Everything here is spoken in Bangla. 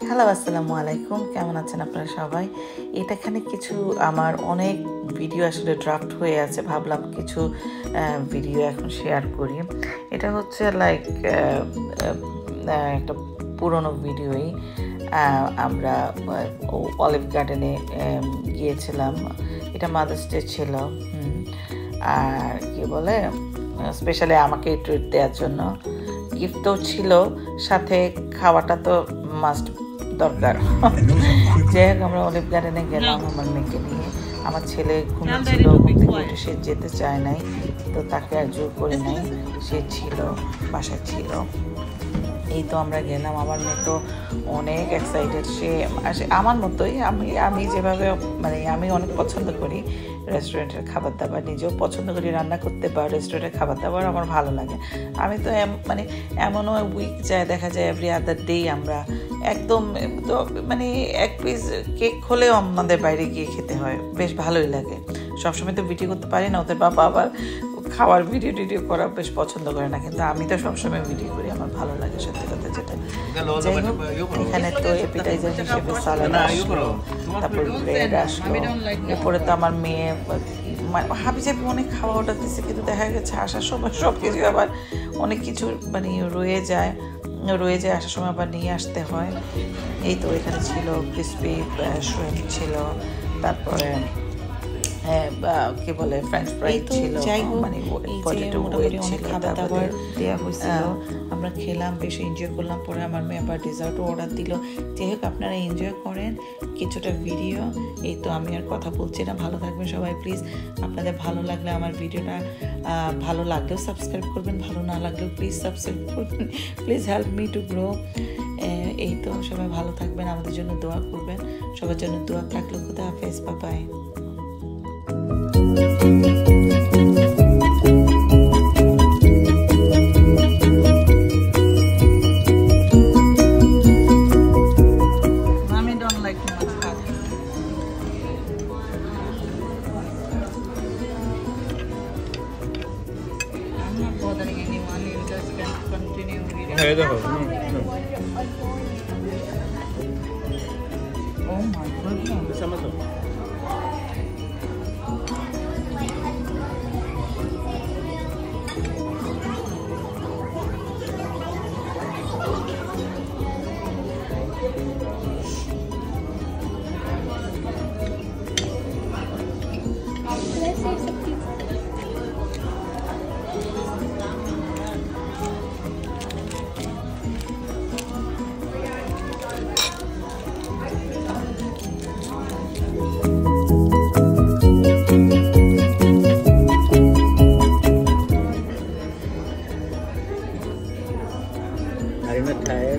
হ্যালো, আসসালামু আলাইকুম। কেমন আছেন আপনারা সবাই? এখানে কিছু আমার অনেক ভিডিও আসলে ড্রাফট হয়ে আছে, ভাবলাম কিছু ভিডিও এখন শেয়ার করি। এটা হচ্ছে লাইক একটা পুরনো ভিডিওই। আমরা অলিভ গার্ডেনে গিয়েছিলাম, এটা মাদার্স ডে ছিল। আর কি বলে, স্পেশালি আমাকে ট্রিট দেওয়ার জন্য গিফট তো ছিল, সাথে খাওয়াটা তো মাস্ট দরকার। যাই হোক, আমরা অলিভ গার্ডেনে গেলাম আমার মেয়েকে নিয়ে। আমার ছেলে ঘুমিয়েছিল, ঘুম থেকে উঠে সে যেতে চায় নাই, তো তাকে আর জোর করে নাই, সে ছিল বাসায় ছিল। এই তো আমরা গেলাম, আমার মেয়ে তো অনেক এক্সাইটেড। সে আমার মতোই, আমি যেভাবে মানে আমি অনেক পছন্দ করি রেস্টুরেন্টের খাবার দাবার, নিজেও পছন্দ করি রান্না করতে, বা রেস্টুরেন্টের খাবার দাবার আমার ভালো লাগে। আমি তো মানে এমনও উইক যায়, দেখা যায় এভরি আদার ডে আমরা একদম তো মানে এক পিস কেক হলেও আমাদের বাইরে গিয়ে খেতে হয়, বেশ ভালোই লাগে। সবসময় তো ভিডিও করতে পারি না, ওদের বাবা আবার খাওয়ার ভিডিও টিডিও করা বেশ পছন্দ করে না, কিন্তু আমি তো সবসময় ভিডিও করি, আমার ভালো লাগে সত্যি কথা যেটা। যাই হোক, এখানে তো অ্যাপিটাইজার হিসেবে সালাদ আসলো, তারপর ব্রেড আসলো, এরপরে তো আমার মেয়ে হাবি যাবি অনেক খাওয়া অর্ডার দিচ্ছে, কিন্তু দেখা গেছে আসার সময় সব কিছু আবার অনেক কিছু মানে রয়ে যায়, আসার সময় আবার নিয়ে আসতে হয়। এই তো এখানে ছিল ক্রিসপি শ্রিম্প ছিল, তারপরে কি বলে ফ্রেঞ্চ ফ্রাই ছিল, মানে মোটামুটি অনেক খাবার দাবার দেওয়া হয়েছিল, আমরা খেলাম, বেশ এনজয় করলাম। পরে আমার মেয়ে আবার ডেজার্টও অর্ডার দিল। যাই হোক, আপনারা এনজয় করেন কিছুটা ভিডিও। এই তো আমি আর কথা বলছি না, ভালো থাকবেন সবাই প্লিজ। আপনাদের ভালো লাগলে আমার ভিডিওটা ভালো লাগলেও সাবস্ক্রাইব করবেন, ভালো না লাগলেও প্লিজ সাবস্ক্রাইব করবেন, please help me to grow. এই তো সবাই ভালো থাকবেন, আমাদের জন্য দোয়া করবেন, সবার জন্য দোয়া থাকলো। খুদা হাফেজ, bye bye. Mommy don't like mustard. I'm not bothering anyone. You just can continue reading. Hey, no. Oh my goodness. Sama to. Are you not tired?